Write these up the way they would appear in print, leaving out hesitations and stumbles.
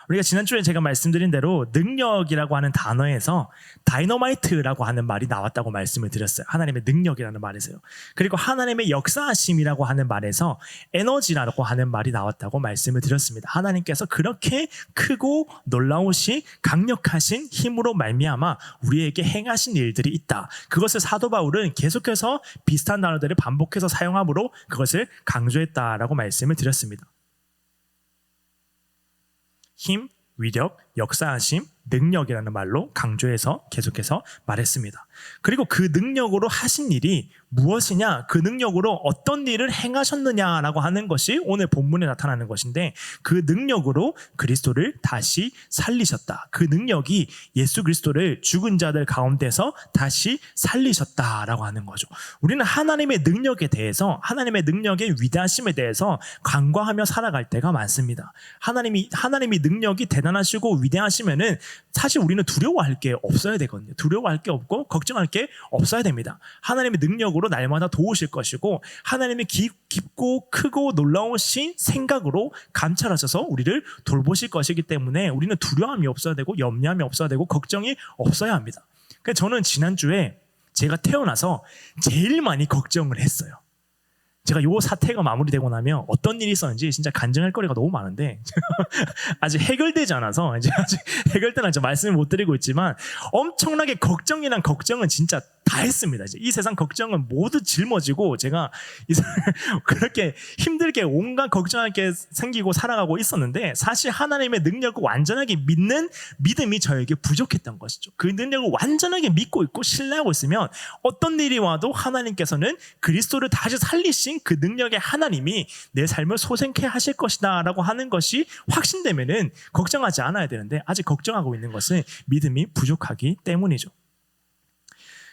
우리가 지난주에 제가 말씀드린 대로 능력이라고 하는 단어에서 다이너마이트라고 하는 말이 나왔다고 말씀을 드렸어요. 하나님의 능력이라는 말에서요. 그리고 하나님의 역사하심이라고 하는 말에서 에너지라고 하는 말이 나왔다고 말씀을 드렸습니다. 하나님께서 그렇게 크고 놀라우신 강력하신 힘으로 말미암아 우리에게 행하신 일들이 있다. 그것을 사도 바울은 계속해서 비슷한 단어들을 반복해서 사용함으로 그것을 강조했다라고 말씀을 드렸습니다. 힘, 위력, 역사하심, 능력이라는 말로 강조해서 계속해서 말했습니다. 그리고 그 능력으로 하신 일이 무엇이냐, 그 능력으로 어떤 일을 행하셨느냐라고 하는 것이 오늘 본문에 나타나는 것인데, 그 능력으로 그리스도를 다시 살리셨다. 그 능력이 예수 그리스도를 죽은 자들 가운데서 다시 살리셨다라고 하는 거죠. 우리는 하나님의 능력에 대해서, 하나님의 능력의 위대하심에 대해서 간과하며 살아갈 때가 많습니다. 하나님이 능력이 대단하시고 위대하시면은 사실 우리는 두려워할 게 없어야 되거든요. 두려워할 게 없고 걱정할 게 없어야 됩니다. 하나님의 능력으로 날마다 도우실 것이고, 하나님의 깊고 크고 놀라우신 생각으로 감찰하셔서 우리를 돌보실 것이기 때문에 우리는 두려움이 없어야 되고 염려함이 없어야 되고 걱정이 없어야 합니다. 그래서 저는 지난주에 제가 태어나서 제일 많이 걱정을 했어요. 제가 요 사태가 마무리되고 나면 어떤 일이 있었는지 진짜 간증할 거리가 너무 많은데 아직 해결되지 않아서 이제 아직 해결된 아직 말씀을 못 드리고 있지만, 엄청나게 걱정이란 걱정은 진짜 다 했습니다. 이제 이 세상 걱정은 모두 짊어지고 제가 그렇게 힘들게 온갖 걱정할 게 생기고 살아가고 있었는데, 사실 하나님의 능력을 완전하게 믿는 믿음이 저에게 부족했던 것이죠. 그 능력을 완전하게 믿고 있고 신뢰하고 있으면 어떤 일이 와도 하나님께서는 그리스도를 다시 살리신 그 능력의 하나님이 내 삶을 소생케 하실 것이다 라고 하는 것이 확신되면은 걱정하지 않아야 되는데, 아직 걱정하고 있는 것은 믿음이 부족하기 때문이죠.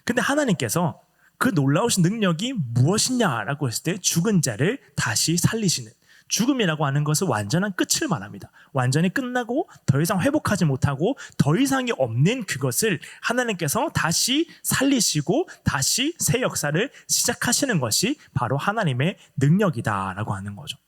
근데 하나님께서 그 놀라우신 능력이 무엇이냐라고 했을 때 죽은 자를 다시 살리시는, 죽음이라고 하는 것은 완전한 끝을 말합니다. 완전히 끝나고 더 이상 회복하지 못하고 더 이상이 없는 그것을 하나님께서 다시 살리시고 다시 새 역사를 시작하시는 것이 바로 하나님의 능력이다라고 하는 거죠.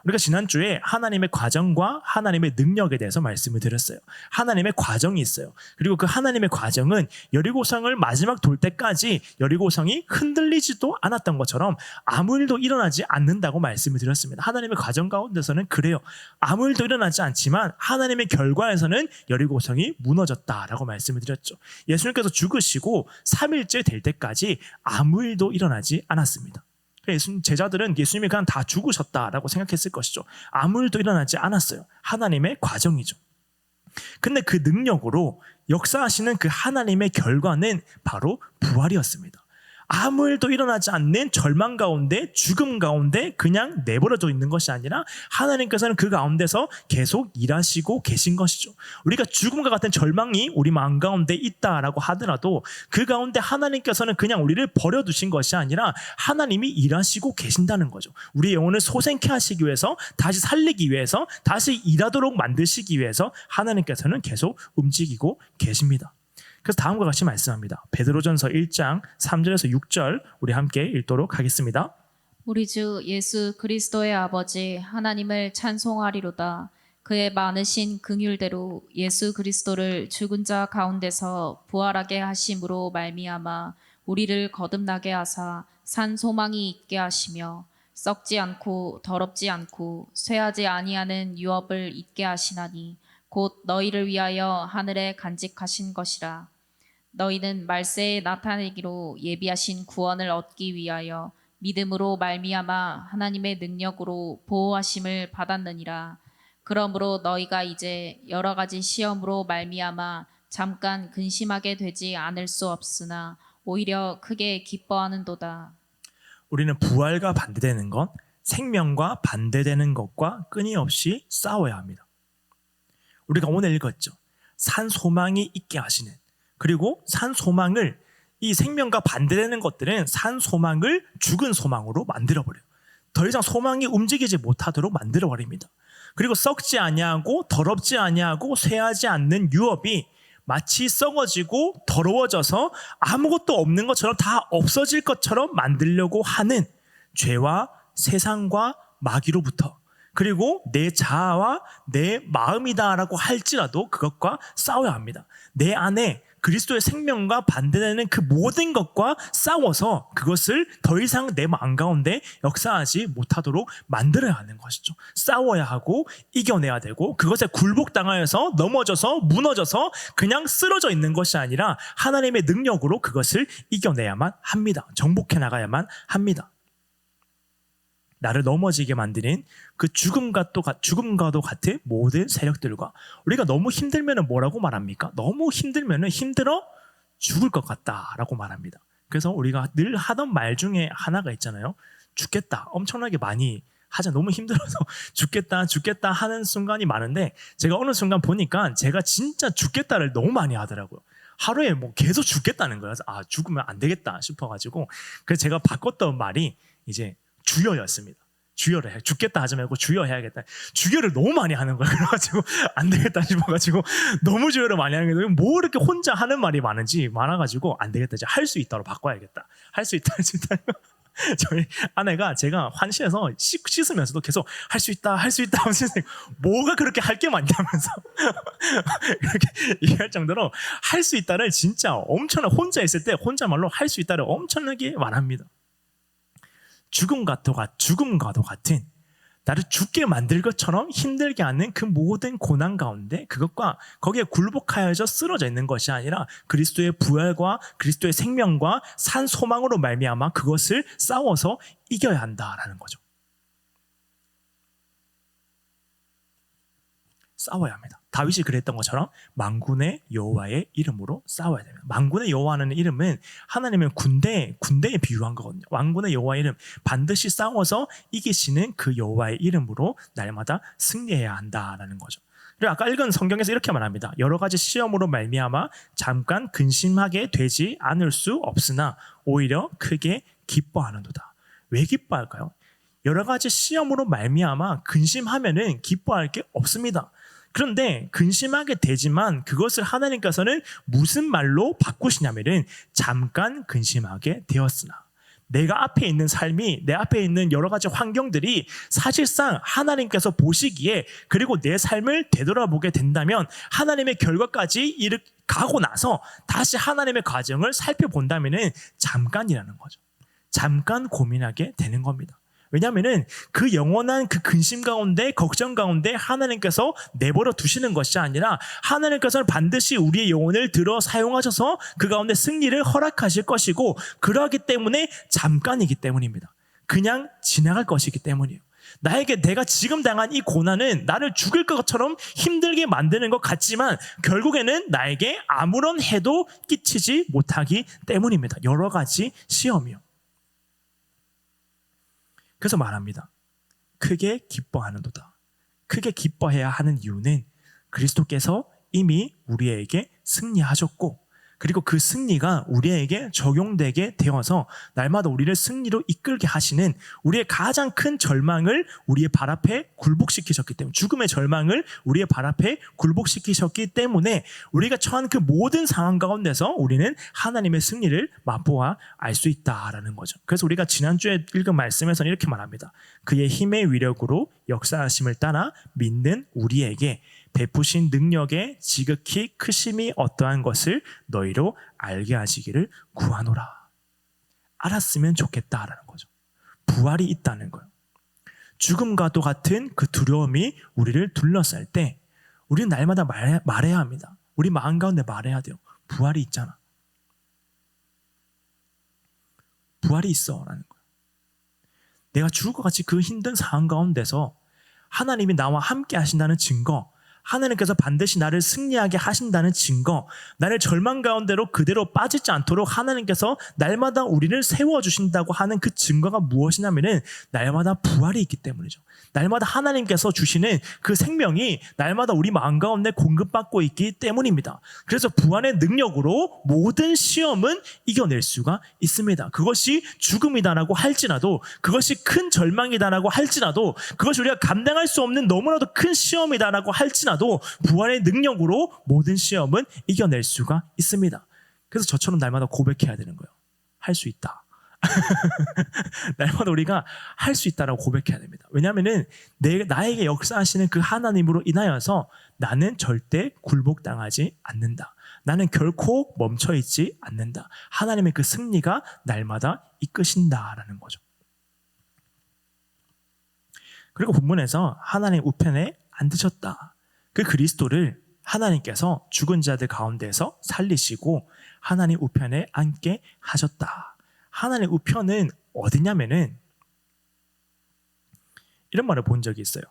우리가 지난주에 하나님의 과정과 하나님의 능력에 대해서 말씀을 드렸어요. 하나님의 과정이 있어요. 그리고 그 하나님의 과정은 여리고성을 마지막 돌 때까지 여리고성이 흔들리지도 않았던 것처럼 아무 일도 일어나지 않는다고 말씀을 드렸습니다. 하나님의 과정 가운데서는 그래요. 아무 일도 일어나지 않지만 하나님의 결과에서는 여리고성이 무너졌다라고 말씀을 드렸죠. 예수님께서 죽으시고 3일째 될 때까지 아무 일도 일어나지 않았습니다. 제자들은 예수님이 그냥 다 죽으셨다라고 생각했을 것이죠. 아무 일도 일어나지 않았어요. 하나님의 과정이죠. 근데 그 능력으로 역사하시는 그 하나님의 결과는 바로 부활이었습니다. 아무 일도 일어나지 않는 절망 가운데, 죽음 가운데 그냥 내버려져 있는 것이 아니라 하나님께서는 그 가운데서 계속 일하시고 계신 것이죠. 우리가 죽음과 같은 절망이 우리 마음 가운데 있다라고 하더라도 그 가운데 하나님께서는 그냥 우리를 버려두신 것이 아니라 하나님이 일하시고 계신다는 거죠. 우리의 영혼을 소생케 하시기 위해서, 다시 살리기 위해서, 다시 일하도록 만드시기 위해서 하나님께서는 계속 움직이고 계십니다. 그래서 다음과 같이 말씀합니다. 베드로전서 1장 3절에서 6절 우리 함께 읽도록 하겠습니다. 우리 주 예수 그리스도의 아버지 하나님을 찬송하리로다. 그의 많으신 긍휼대로 예수 그리스도를 죽은 자 가운데서 부활하게 하심으로 말미암아 우리를 거듭나게 하사 산 소망이 있게 하시며 썩지 않고 더럽지 않고 쇠하지 아니하는 유업을 있게 하시나니 곧 너희를 위하여 하늘에 간직하신 것이라. 너희는 말세에 나타내기로 예비하신 구원을 얻기 위하여 믿음으로 말미암아 하나님의 능력으로 보호하심을 받았느니라. 그러므로 너희가 이제 여러 가지 시험으로 말미암아 잠깐 근심하게 되지 않을 수 없으나 오히려 크게 기뻐하는도다. 우리는 부활과 반대되는 것, 생명과 반대되는 것과 끊임없이 싸워야 합니다. 우리가 오늘 읽었죠. 산 소망이 있게 하시는, 그리고 산 소망을, 이 생명과 반대되는 것들은 산 소망을 죽은 소망으로 만들어버려요. 더 이상 소망이 움직이지 못하도록 만들어버립니다. 그리고 썩지 아니하고 더럽지 아니하고 쇠하지 않는 유업이 마치 썩어지고 더러워져서 아무것도 없는 것처럼 다 없어질 것처럼 만들려고 하는 죄와 세상과 마귀로부터, 그리고 내 자아와 내 마음이다라고 할지라도 그것과 싸워야 합니다. 내 안에 그리스도의 생명과 반대되는 그 모든 것과 싸워서 그것을 더 이상 내 마음 가운데 역사하지 못하도록 만들어야 하는 것이죠. 싸워야 하고 이겨내야 되고, 그것에 굴복당하여서 넘어져서 무너져서 그냥 쓰러져 있는 것이 아니라 하나님의 능력으로 그것을 이겨내야만 합니다. 정복해 나가야만 합니다. 나를 넘어지게 만드는 그 죽음과도 같은 모든 세력들과, 우리가 너무 힘들면 뭐라고 말합니까? 너무 힘들면 힘들어 죽을 것 같다라고 말합니다. 그래서 우리가 늘 하던 말 중에 하나가 있잖아요. 죽겠다. 엄청나게 많이 하자. 너무 힘들어서 죽겠다 하는 순간이 많은데, 제가 어느 순간 보니까 제가 진짜 죽겠다를 너무 많이 하더라고요. 하루에 뭐 계속 죽겠다는 거예요. 그래서 죽으면 안 되겠다 싶어가지고, 그래서 제가 바꿨던 말이 이제 주여였습니다. 주여를 해. 죽겠다 하지 말고 주여 해야겠다. 주여를 너무 많이 하는 거예요. 그래가지고 안 되겠다 싶어가지고 너무 주여를 많이 하는 게, 뭐 이렇게 혼자 하는 말이 많아가지고 안 되겠다. 이제 할 수 있다로 바꿔야겠다. 할 수 있다. 저희 아내가 제가 환시해서 씻으면서도 계속 할 수 있다 하면서 뭐가 그렇게 할 게 많냐면서 이렇게 얘기할 정도로 할 수 있다를 진짜 엄청나게, 혼자 있을 때 혼자말로 할 수 있다를 엄청나게 말합니다. 죽음과도 같은, 나를 죽게 만들 것처럼 힘들게 하는 그 모든 고난 가운데 그것과 거기에 굴복하여져 쓰러져 있는 것이 아니라 그리스도의 부활과 그리스도의 생명과 산 소망으로 말미암아 그것을 싸워서 이겨야 한다라는 거죠. 싸워야 합니다. 다윗이 그랬던 것처럼 만군의 여호와의 이름으로 싸워야 됩니다. 만군의 여호와라는 이름은 하나님의 군대에 비유한 거거든요. 만군의 여호와의 이름, 반드시 싸워서 이기시는 그 여호와의 이름으로 날마다 승리해야 한다라는 거죠. 그리고 아까 읽은 성경에서 이렇게 말합니다. 여러 가지 시험으로 말미암아 잠깐 근심하게 되지 않을 수 없으나 오히려 크게 기뻐하는도다. 왜 기뻐할까요? 여러 가지 시험으로 말미암아 근심하면은 기뻐할 게 없습니다. 그런데 근심하게 되지만 그것을 하나님께서는 무슨 말로 바꾸시냐면은 잠깐 근심하게 되었으나, 내가 앞에 있는 삶이, 내 앞에 있는 여러 가지 환경들이 사실상 하나님께서 보시기에, 그리고 내 삶을 되돌아보게 된다면 하나님의 결과까지 가고 나서 다시 하나님의 과정을 살펴본다면은 잠깐이라는 거죠. 잠깐 고민하게 되는 겁니다. 왜냐하면은 그 영원한 그 근심 가운데, 걱정 가운데 하나님께서 내버려 두시는 것이 아니라 하나님께서는 반드시 우리의 영혼을 들어 사용하셔서 그 가운데 승리를 허락하실 것이고, 그러하기 때문에 잠깐이기 때문입니다. 그냥 지나갈 것이기 때문이에요. 나에게 내가 지금 당한 이 고난은 나를 죽일 것처럼 힘들게 만드는 것 같지만 결국에는 나에게 아무런 해도 끼치지 못하기 때문입니다. 여러 가지 시험이요. 그래서 말합니다. 크게 기뻐하는도다. 크게 기뻐해야 하는 이유는 그리스도께서 이미 우리에게 승리하셨고, 그리고 그 승리가 우리에게 적용되게 되어서 날마다 우리를 승리로 이끌게 하시는, 우리의 가장 큰 절망을 우리의 발 앞에 굴복시키셨기 때문에, 죽음의 절망을 우리의 발 앞에 굴복시키셨기 때문에 우리가 처한 그 모든 상황 가운데서 우리는 하나님의 승리를 맛보아 알 수 있다라는 거죠. 그래서 우리가 지난주에 읽은 말씀에서는 이렇게 말합니다. 그의 힘의 위력으로 역사하심을 따라 믿는 우리에게 베푸신 능력의 지극히 크심이 어떠한 것을 너희로 알게 하시기를 구하노라. 알았으면 좋겠다라는 거죠. 부활이 있다는 거예요. 죽음과도 같은 그 두려움이 우리를 둘러쌀 때 우리는 날마다 말해야 합니다. 우리 마음 가운데 말해야 돼요. 부활이 있잖아. 부활이 있어라는 거예요. 내가 죽을 것 같이 그 힘든 상황 가운데서 하나님이 나와 함께 하신다는 증거, 하나님께서 반드시 나를 승리하게 하신다는 증거, 나를 절망 가운데로 그대로 빠지지 않도록 하나님께서 날마다 우리를 세워주신다고 하는 그 증거가 무엇이냐면은 날마다 부활이 있기 때문이죠. 날마다 하나님께서 주시는 그 생명이 날마다 우리 마음 가운데 공급받고 있기 때문입니다. 그래서 부활의 능력으로 모든 시험은 이겨낼 수가 있습니다. 그것이 죽음이다라고 할지라도, 그것이 큰 절망이다라고 할지라도, 그것이 우리가 감당할 수 없는 너무나도 큰 시험이다라고 할지라도 부활의 능력으로 모든 시험은 이겨낼 수가 있습니다. 그래서 저처럼 날마다 고백해야 되는 거예요. 할 수 있다. 날마다 우리가 할 수 있다라고 고백해야 됩니다. 왜냐하면은 나에게 역사하시는 그 하나님으로 인하여서 나는 절대 굴복당하지 않는다. 나는 결코 멈춰있지 않는다. 하나님의 그 승리가 날마다 이끄신다라는 거죠. 그리고 본문에서 하나님 우편에 앉으셨다. 그 그리스도를 하나님께서 죽은 자들 가운데서 살리시고 하나님 우편에 앉게 하셨다. 하나님 우편은 어디냐면은 이런 말을 본 적이 있어요.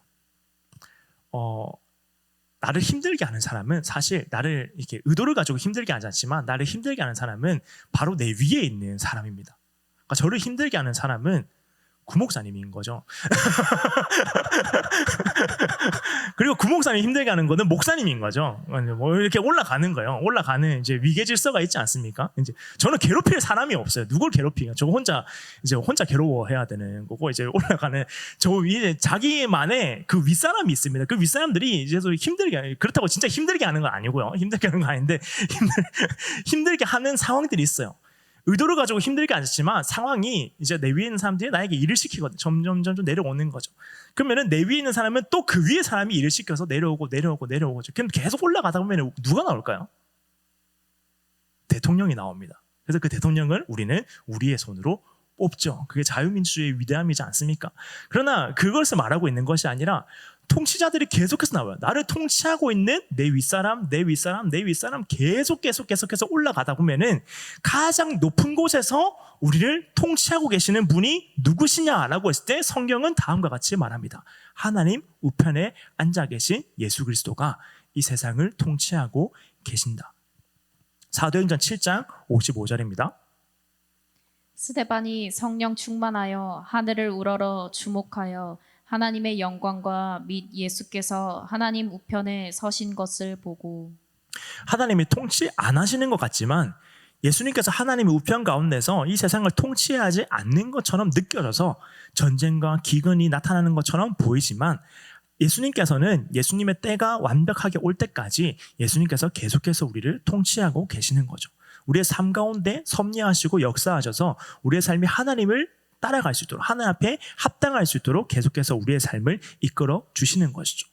나를 힘들게 하는 사람은 사실 나를 이렇게 의도를 가지고 힘들게 하지 않지만 나를 힘들게 하는 사람은 바로 내 위에 있는 사람입니다. 그러니까 저를 힘들게 하는 사람은 구목사님인 거죠. 그리고 구목사님이 힘들게 하는 거는 목사님인 거죠. 뭐 이렇게 올라가는 거예요. 올라가는 이제 위계 질서가 있지 않습니까? 이제 저는 괴롭힐 사람이 없어요. 누굴 괴롭히냐? 저 혼자 괴로워해야 되는 거고 이제 올라가는 저 위에 자기만의 그 윗사람이 있습니다. 그 윗사람들이 이제 힘들게 그렇다고 진짜 힘들게 하는 건 아니고요. 힘들게 하는 건 아닌데 힘들게 하는 상황들이 있어요. 의도를 가지고 힘들게 하지만 상황이 이제 내 위에 있는 사람들이 나에게 일을 시키거든. 점점 내려오는 거죠. 그러면은 내 위에 있는 사람은 또 그 위에 사람이 일을 시켜서 내려오고. 그럼 계속 올라가다 보면 누가 나올까요? 대통령이 나옵니다. 그래서 그 대통령을 우리는 우리의 손으로 뽑죠. 그게 자유민주주의의 위대함이지 않습니까? 그러나 그것을 말하고 있는 것이 아니라 통치자들이 계속해서 나와요. 나를 통치하고 있는 내 윗사람 계속해서 올라가다 보면은 가장 높은 곳에서 우리를 통치하고 계시는 분이 누구시냐라고 했을 때 성경은 다음과 같이 말합니다. 하나님 우편에 앉아 계신 예수 그리스도가 이 세상을 통치하고 계신다. 사도행전 7장 55절입니다. 스데반이 성령 충만하여 하늘을 우러러 주목하여 하나님의 영광과 및 예수께서 하나님 우편에 서신 것을 보고. 하나님이 통치 안 하시는 것 같지만 예수님께서 하나님의 우편 가운데서 이 세상을 통치하지 않는 것처럼 느껴져서 전쟁과 기근이 나타나는 것처럼 보이지만 예수님께서는 예수님의 때가 완벽하게 올 때까지 예수님께서 계속해서 우리를 통치하고 계시는 거죠. 우리의 삶 가운데 섭리하시고 역사하셔서 우리의 삶이 하나님을 따라갈 수 있도록 하나님 앞에 합당할 수 있도록 계속해서 우리의 삶을 이끌어 주시는 것이죠.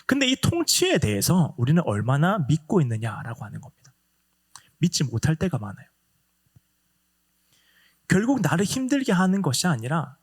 근데 이 통치에 대해서 우리는 얼마나 믿고 있느냐라고 하는 겁니다. 믿지 못할 때가 많아요. 결국 나를 힘들게 하는 것이 아니라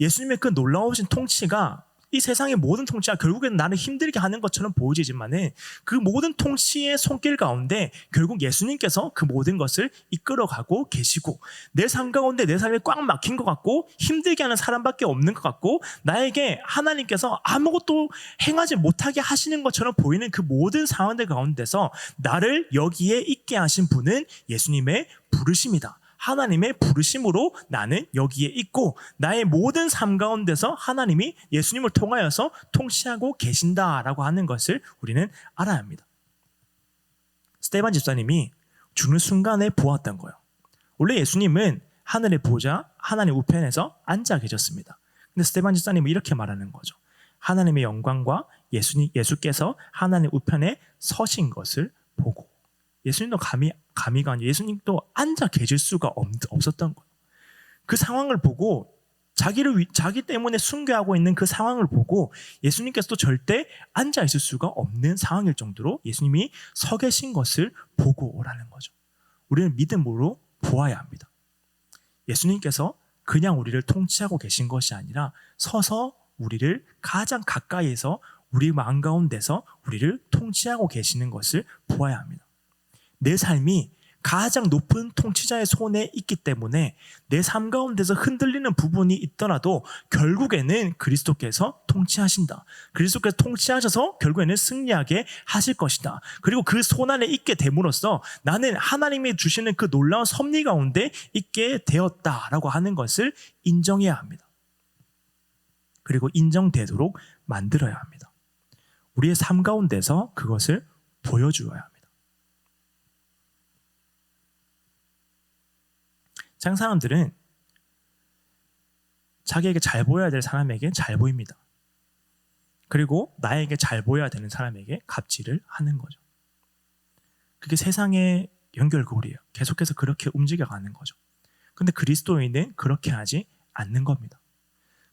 예수님의 그 놀라우신 통치가 이 세상의 모든 통치가 결국에는 나를 힘들게 하는 것처럼 보여지지만은 그 모든 통치의 손길 가운데 결국 예수님께서 그 모든 것을 이끌어가고 계시고 내 삶 가운데 내 삶이 꽉 막힌 것 같고 힘들게 하는 사람밖에 없는 것 같고 나에게 하나님께서 아무것도 행하지 못하게 하시는 것처럼 보이는 그 모든 상황들 가운데서 나를 여기에 있게 하신 분은 예수님의 부르심이다. 하나님의 부르심으로 나는 여기에 있고 나의 모든 삶 가운데서 하나님이 예수님을 통하여서 통치하고 계신다라고 하는 것을 우리는 알아야 합니다. 스데반 집사님이 죽는 순간에 보았던 거예요. 원래 예수님은 하늘에 보자 하나님 우편에서 앉아 계셨습니다. 근데 스데반 집사님은 이렇게 말하는 거죠. 하나님의 영광과 예수께서 하나님 우편에 서신 것을 보고 예수님도 감히가 아니라 예수님도 앉아 계실 수가 없었던 거예요. 그 상황을 보고 자기 때문에 순교하고 있는 그 상황을 보고 예수님께서도 절대 앉아 있을 수가 없는 상황일 정도로 예수님이 서 계신 것을 보고 오라는 거죠. 우리는 믿음으로 보아야 합니다. 예수님께서 그냥 우리를 통치하고 계신 것이 아니라 서서 우리를 가장 가까이에서 우리 마음 가운데서 우리를 통치하고 계시는 것을 보아야 합니다. 내 삶이 가장 높은 통치자의 손에 있기 때문에 내 삶 가운데서 흔들리는 부분이 있더라도 결국에는 그리스도께서 통치하신다. 그리스도께서 통치하셔서 결국에는 승리하게 하실 것이다. 그리고 그 손 안에 있게 됨으로써 나는 하나님이 주시는 그 놀라운 섭리 가운데 있게 되었다라고 하는 것을 인정해야 합니다. 그리고 인정되도록 만들어야 합니다. 우리의 삶 가운데서 그것을 보여주어야 합니다. 장 사람들은 자기에게 잘 보여야 될 사람에게 잘 보입니다. 그리고 나에게 잘 보여야 되는 사람에게 갑질을 하는 거죠. 그게 세상의 연결고리예요. 계속해서 그렇게 움직여가는 거죠. 근데 그리스도인은 그렇게 하지 않는 겁니다.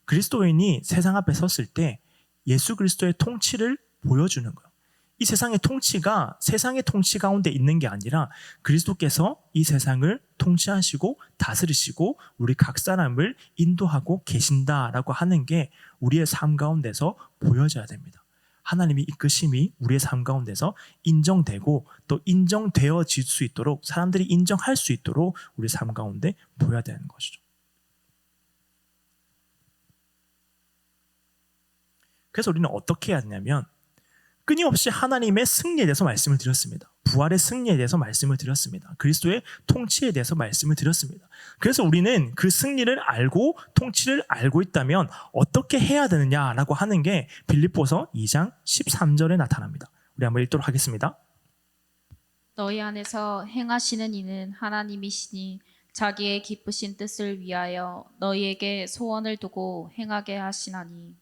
그리스도인이 세상 앞에 섰을 때 예수 그리스도의 통치를 보여주는 거예요. 이 세상의 통치가 세상의 통치 가운데 있는 게 아니라 그리스도께서 이 세상을 통치하시고 다스리시고 우리 각 사람을 인도하고 계신다라고 하는 게 우리의 삶 가운데서 보여져야 됩니다. 하나님이 이끄심이 우리의 삶 가운데서 인정되고 또 인정되어질 수 있도록 사람들이 인정할 수 있도록 우리 삶 가운데 보여야 되는 것이죠. 그래서 우리는 어떻게 해야 되냐면 끊임없이 하나님의 승리에 대해서 말씀을 드렸습니다. 부활의 승리에 대해서 말씀을 드렸습니다. 그리스도의 통치에 대해서 말씀을 드렸습니다. 그래서 우리는 그 승리를 알고 통치를 알고 있다면 어떻게 해야 되느냐라고 하는 게 빌립보서 2장 13절에 나타납니다. 우리 한번 읽도록 하겠습니다. 너희 안에서 행하시는 이는 하나님이시니 자기의 기쁘신 뜻을 위하여 너희에게 소원을 두고 행하게 하시나니.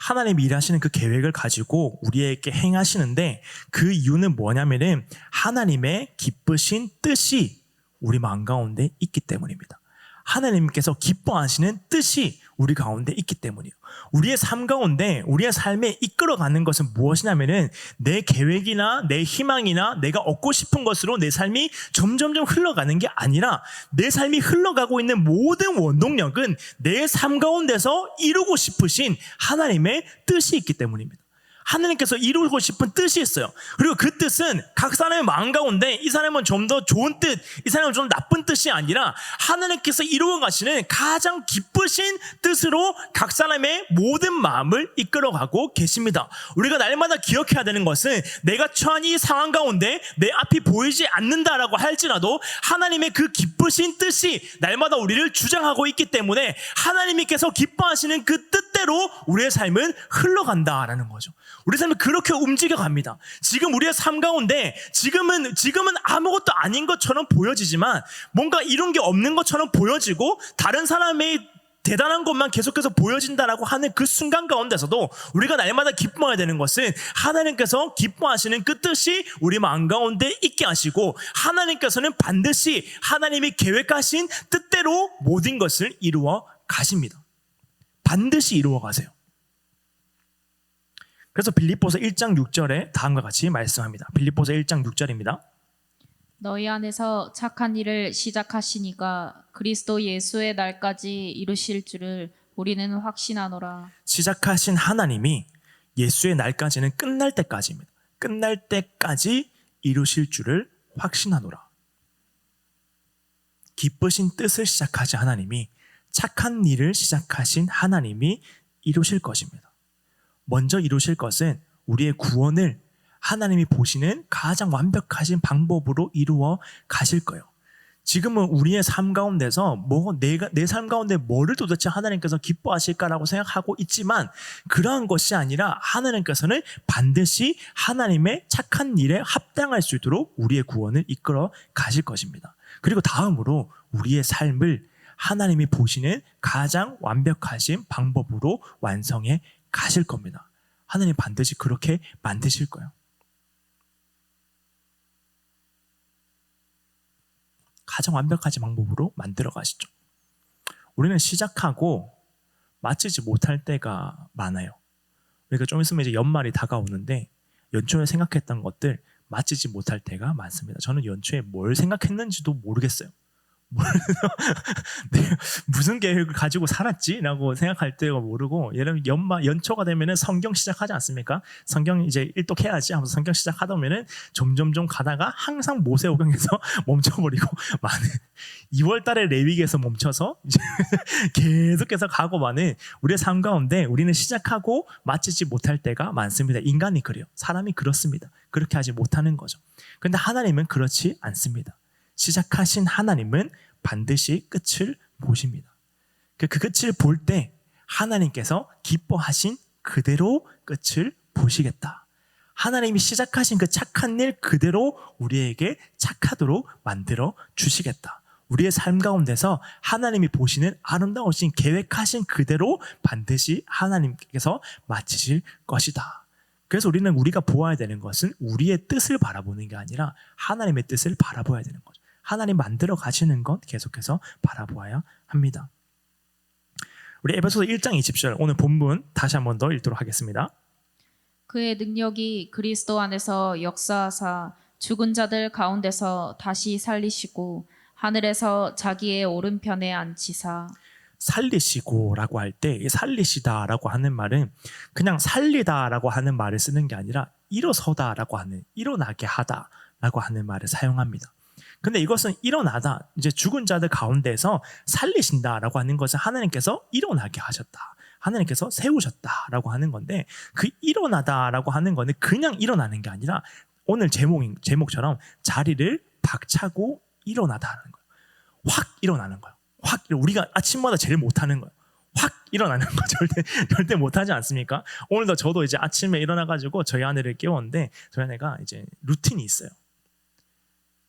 하나님이 일하시는 그 계획을 가지고 우리에게 행하시는데 그 이유는 뭐냐면은 하나님의 기쁘신 뜻이 우리 마음 가운데 있기 때문입니다. 하나님께서 기뻐하시는 뜻이 우리 가운데 있기 때문이에요. 우리의 삶 가운데 우리의 삶에 이끌어가는 것은 무엇이냐면은 내 계획이나 내 희망이나 내가 얻고 싶은 것으로 내 삶이 점점점 흘러가는 게 아니라 내 삶이 흘러가고 있는 모든 원동력은 내 삶 가운데서 이루고 싶으신 하나님의 뜻이 있기 때문입니다. 하나님께서 이루고 싶은 뜻이 있어요. 그리고 그 뜻은 각 사람의 마음 가운데 이 사람은 좀 더 좋은 뜻, 이 사람은 좀 나쁜 뜻이 아니라 하나님께서 이루어 가시는 가장 기쁘신 뜻으로 각 사람의 모든 마음을 이끌어가고 계십니다. 우리가 날마다 기억해야 되는 것은 내가 처한 이 상황 가운데 내 앞이 보이지 않는다라고 할지라도 하나님의 그 기쁘신 뜻이 날마다 우리를 주장하고 있기 때문에 하나님께서 기뻐하시는 그 뜻대로 우리의 삶은 흘러간다라는 거죠. 우리 삶이 그렇게 움직여갑니다. 지금 우리의 삶 가운데 지금은 아무것도 아닌 것처럼 보여지지만 뭔가 이룬 게 없는 것처럼 보여지고 다른 사람의 대단한 것만 계속해서 보여진다라고 하는 그 순간 가운데서도 우리가 날마다 기뻐해야 되는 것은 하나님께서 기뻐하시는 그 뜻이 우리 마음 가운데 있게 하시고 하나님께서는 반드시 하나님이 계획하신 뜻대로 모든 것을 이루어 가십니다. 반드시 이루어 가세요. 그래서 빌립보서 1장 6절에 다음과 같이 말씀합니다. 빌립보서 1장 6절입니다. 너희 안에서 착한 일을 시작하시니까 그리스도 예수의 날까지 이루실 줄을 우리는 확신하노라. 시작하신 하나님이 예수의 날까지는 끝날 때까지입니다. 끝날 때까지 이루실 줄을 확신하노라. 기쁘신 뜻을 시작하신 하나님이 착한 일을 시작하신 하나님이 이루실 것입니다. 먼저 이루실 것은 우리의 구원을 하나님이 보시는 가장 완벽하신 방법으로 이루어 가실 거예요. 지금은 우리의 삶 가운데서 내 삶 가운데 뭐를 도대체 하나님께서 기뻐하실까라고 생각하고 있지만 그러한 것이 아니라 하나님께서는 반드시 하나님의 착한 일에 합당할 수 있도록 우리의 구원을 이끌어 가실 것입니다. 그리고 다음으로 우리의 삶을 하나님이 보시는 가장 완벽하신 방법으로 완성해 가실 겁니다. 하나님 반드시 그렇게 만드실 거예요. 가장 완벽하신 방법으로 만들어 가시죠. 우리는 시작하고 마치지 못할 때가 많아요. 그러니까 좀 있으면 이제 연말이 다가오는데 연초에 생각했던 것들 마치지 못할 때가 많습니다. 저는 연초에 뭘 생각했는지도 모르겠어요. 무슨 계획을 가지고 살았지? 라고 생각할 때가 모르고, 예를 들면 연초가 되면은 성경 시작하지 않습니까? 성경 이제 일독해야지 하면서 성경 시작하다 보면은 점점점 가다가 항상 모세오경에서 멈춰버리고 많은 2월 달에 레위기에서 멈춰서 이제 계속해서 가고 많은 우리의 삶 가운데 우리는 시작하고 마치지 못할 때가 많습니다. 인간이 그래요. 사람이 그렇습니다. 그렇게 하지 못하는 거죠. 그런데 하나님은 그렇지 않습니다. 시작하신 하나님은 반드시 끝을 보십니다. 그 끝을 볼 때 하나님께서 기뻐하신 그대로 끝을 보시겠다. 하나님이 시작하신 그 착한 일 그대로 우리에게 착하도록 만들어 주시겠다. 우리의 삶 가운데서 하나님이 보시는 아름다우신 계획하신 그대로 반드시 하나님께서 마치실 것이다. 그래서 우리가 보아야 되는 것은 우리의 뜻을 바라보는 게 아니라 하나님의 뜻을 바라봐야 되는 거죠. 하나님 만들어 가시는 것 계속해서 바라보아야 합니다. 우리 에베소서 1장 20절 오늘 본문 다시 한 번 더 읽도록 하겠습니다. 그의 능력이 그리스도 안에서 역사하사 죽은 자들 가운데서 다시 살리시고 하늘에서 자기의 오른편에 앉히사. 살리시고라고 할 때 이 살리시다라고 하는 말은 그냥 살리다라고 하는 말을 쓰는 게 아니라 일어서다라고 하는 일어나게 하다라고 하는 말을 사용합니다. 근데 이것은 일어나다, 이제 죽은 자들 가운데서 살리신다라고 하는 것은 하나님께서 일어나게 하셨다, 하나님께서 세우셨다라고 하는 건데, 그 일어나다라고 하는 거는 그냥 일어나는 게 아니라 오늘 제목처럼 자리를 박차고 일어나다라는 거예요. 확 일어나는 거예요. 확, 우리가 아침마다 제일 못하는 거예요. 확 일어나는 거 절대 못하지 않습니까? 오늘도 저도 이제 아침에 일어나가지고 저희 아내를 깨웠는데, 저희 아내가 이제 루틴이 있어요.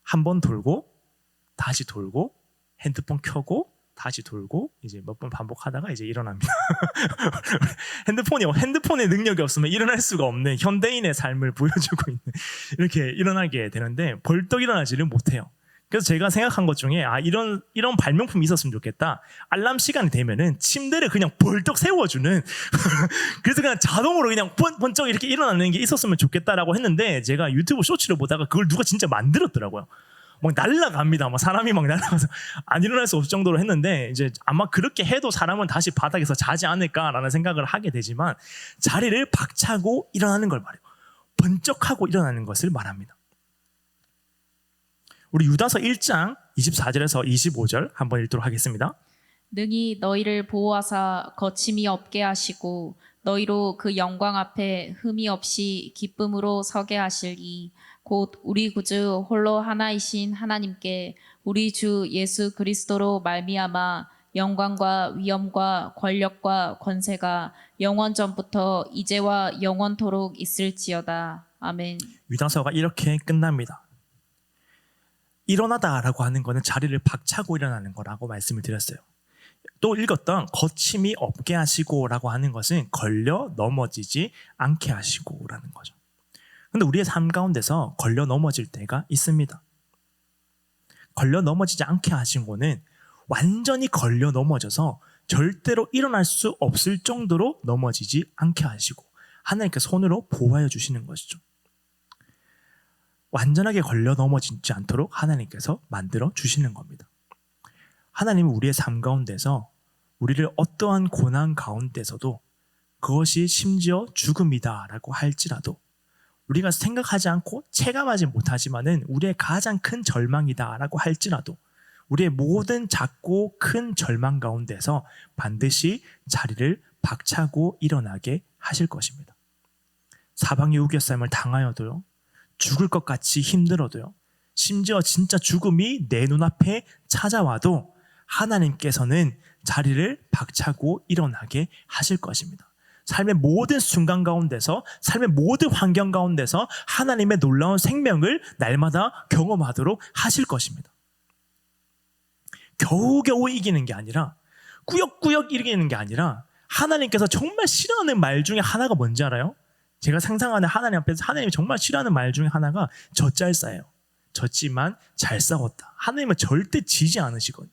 한 번 돌고 다시 돌고 핸드폰 켜고 다시 돌고 이제 몇 번 반복하다가 이제 일어납니다. 핸드폰의 능력이 없으면 일어날 수가 없는 현대인의 삶을 보여주고 있는, 이렇게 일어나게 되는데 벌떡 일어나지를 못해요. 그래서 제가 생각한 것 중에 이런 발명품이 있었으면 좋겠다. 알람 시간이 되면은 침대를 그냥 벌떡 세워주는 그래서 그냥 자동으로 그냥 번쩍 이렇게 일어나는 게 있었으면 좋겠다라고 했는데, 제가 유튜브 쇼츠를 보다가 그걸 누가 진짜 만들었더라고요. 막 날아갑니다. 막 사람이 막 날아가서 안 일어날 수 없을 정도로 했는데, 이제 아마 그렇게 해도 사람은 다시 바닥에서 자지 않을까라는 생각을 하게 되지만, 자리를 박차고 일어나는 걸 말해요. 번쩍하고 일어나는 것을 말합니다. 우리 유다서 1장 24절에서 25절 한번 읽도록 하겠습니다. 능히 너희를 보호하사 거침이 없게 하시고 너희로 그 영광 앞에 흠이 없이 기쁨으로 서게 하시리. 곧 우리 구주 홀로 하나이신 하나님께 우리 주 예수 그리스도로 말미암아 영광과 위엄과 권력과 권세가 영원 전부터 이제와 영원토록 있을지어다. 아멘. 유다서가 이렇게 끝납니다. 일어나다라고 하는 거는 자리를 박차고 일어나는 거라고 말씀을 드렸어요. 또 읽었던 거침이 없게 하시고라고 하는 것은 걸려 넘어지지 않게 하시고라는 거죠. 근데 우리의 삶 가운데서 걸려 넘어질 때가 있습니다. 걸려 넘어지지 않게 하신 거는 완전히 걸려 넘어져서 절대로 일어날 수 없을 정도로 넘어지지 않게 하시고 하나님께 손으로 보호하여 주시는 것이죠. 완전하게 걸려 넘어지지 않도록 하나님께서 만들어 주시는 겁니다. 하나님은 우리의 삶 가운데서 우리를 어떠한 고난 가운데서도, 그것이 심지어 죽음이다라고 할지라도 우리가 생각하지 않고 체감하지 못하지만은 우리의 가장 큰 절망이다라고 할지라도 우리의 모든 작고 큰 절망 가운데서 반드시 자리를 박차고 일어나게 하실 것입니다. 사방의 우겨쌈을 당하여도요, 죽을 것 같이 힘들어도요, 심지어 진짜 죽음이 내 눈앞에 찾아와도 하나님께서는 자리를 박차고 일어나게 하실 것입니다. 삶의 모든 순간 가운데서, 삶의 모든 환경 가운데서 하나님의 놀라운 생명을 날마다 경험하도록 하실 것입니다. 겨우겨우 이기는 게 아니라, 꾸역꾸역 이기는 게 아니라, 하나님께서 정말 싫어하는 말 중에 하나가 뭔지 알아요? 제가 상상하는 하나님 앞에서 하나님이 정말 싫어하는 말 중에 하나가 젖잘싸예요. 졌지만 잘 싸웠다. 하나님은 절대 지지 않으시거든요.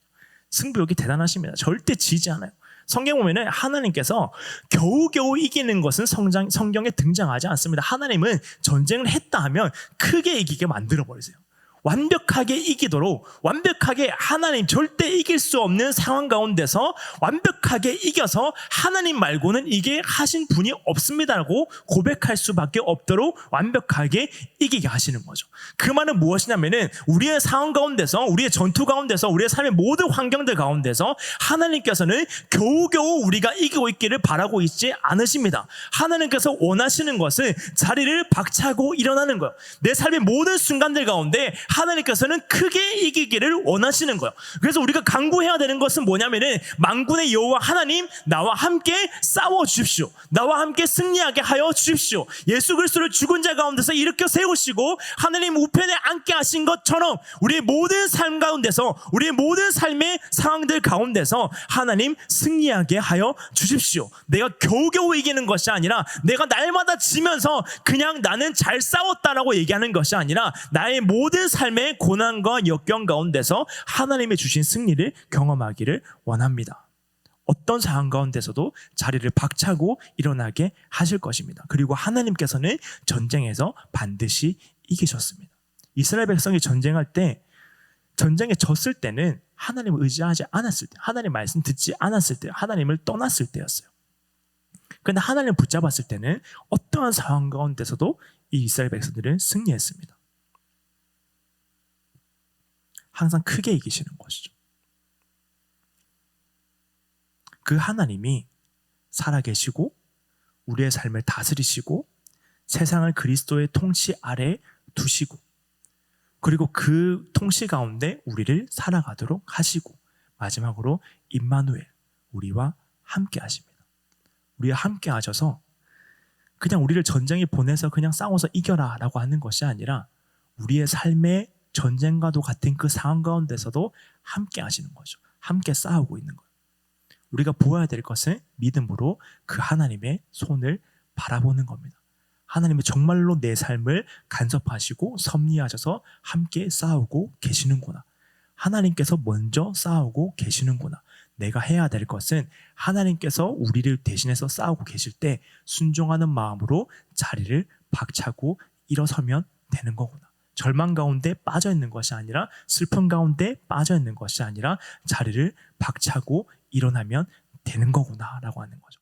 승부욕이 대단하십니다. 절대 지지 않아요. 성경 보면은 하나님께서 겨우겨우 이기는 것은 성경에 등장하지 않습니다. 하나님은 전쟁을 했다 하면 크게 이기게 만들어 버리세요. 완벽하게 이기도록, 완벽하게 하나님 절대 이길 수 없는 상황 가운데서 완벽하게 이겨서 하나님 말고는 이게 하신 분이 없습니다라고 고백할 수밖에 없도록 완벽하게 이기게 하시는 거죠. 그 말은 무엇이냐면은 우리의 상황 가운데서, 우리의 전투 가운데서, 우리의 삶의 모든 환경들 가운데서 하나님께서는 겨우겨우 우리가 이기고 있기를 바라고 있지 않으십니다. 하나님께서 원하시는 것은 자리를 박차고 일어나는 거예요. 내 삶의 모든 순간들 가운데 하나님께서는 크게 이기기를 원하시는 거예요. 그래서 우리가 간구해야 되는 것은 뭐냐면은, 만군의 여호와 하나님, 나와 함께 싸워 주십시오. 나와 함께 승리하게 하여 주십시오. 예수 그리스도를 죽은 자 가운데서 일으켜 세우시고 하나님 우편에 앉게 하신 것처럼 우리의 모든 삶 가운데서, 우리의 모든 삶의 상황들 가운데서 하나님 승리하게 하여 주십시오. 내가 겨우겨우 이기는 것이 아니라, 내가 날마다 지면서 그냥 나는 잘 싸웠다라고 얘기하는 것이 아니라, 나의 모든 삶의 고난과 역경 가운데서 하나님의 주신 승리를 경험하기를 원합니다. 어떤 상황 가운데서도 자리를 박차고 일어나게 하실 것입니다. 그리고 하나님께서는 전쟁에서 반드시 이기셨습니다. 이스라엘 백성이 전쟁할 때, 전쟁에 졌을 때는 하나님을 의지하지 않았을 때, 하나님 말씀 듣지 않았을 때, 하나님을 떠났을 때였어요. 그런데 하나님을 붙잡았을 때는 어떠한 상황 가운데서도 이 이스라엘 백성들은 승리했습니다. 항상 크게 이기시는 것이죠. 그 하나님이 살아계시고 우리의 삶을 다스리시고 세상을 그리스도의 통치 아래에 두시고 그리고 그 통치 가운데 우리를 살아가도록 하시고 마지막으로 임마누엘, 우리와 함께 하십니다. 우리와 함께 하셔서 그냥 우리를 전쟁에 보내서 그냥 싸워서 이겨라 라고 하는 것이 아니라 우리의 삶의 전쟁과도 같은 그 상황 가운데서도 함께 하시는 거죠. 함께 싸우고 있는 거예요. 우리가 보아야 될 것은 믿음으로 그 하나님의 손을 바라보는 겁니다. 하나님이 정말로 내 삶을 간섭하시고 섭리하셔서 함께 싸우고 계시는구나. 하나님께서 먼저 싸우고 계시는구나. 내가 해야 될 것은 하나님께서 우리를 대신해서 싸우고 계실 때 순종하는 마음으로 자리를 박차고 일어서면 되는 거구나. 절망 가운데 빠져 있는 것이 아니라 슬픔 가운데 빠져 있는 것이 아니라 자리를 박차고 일어나면 되는 거구나 라고 하는 거죠.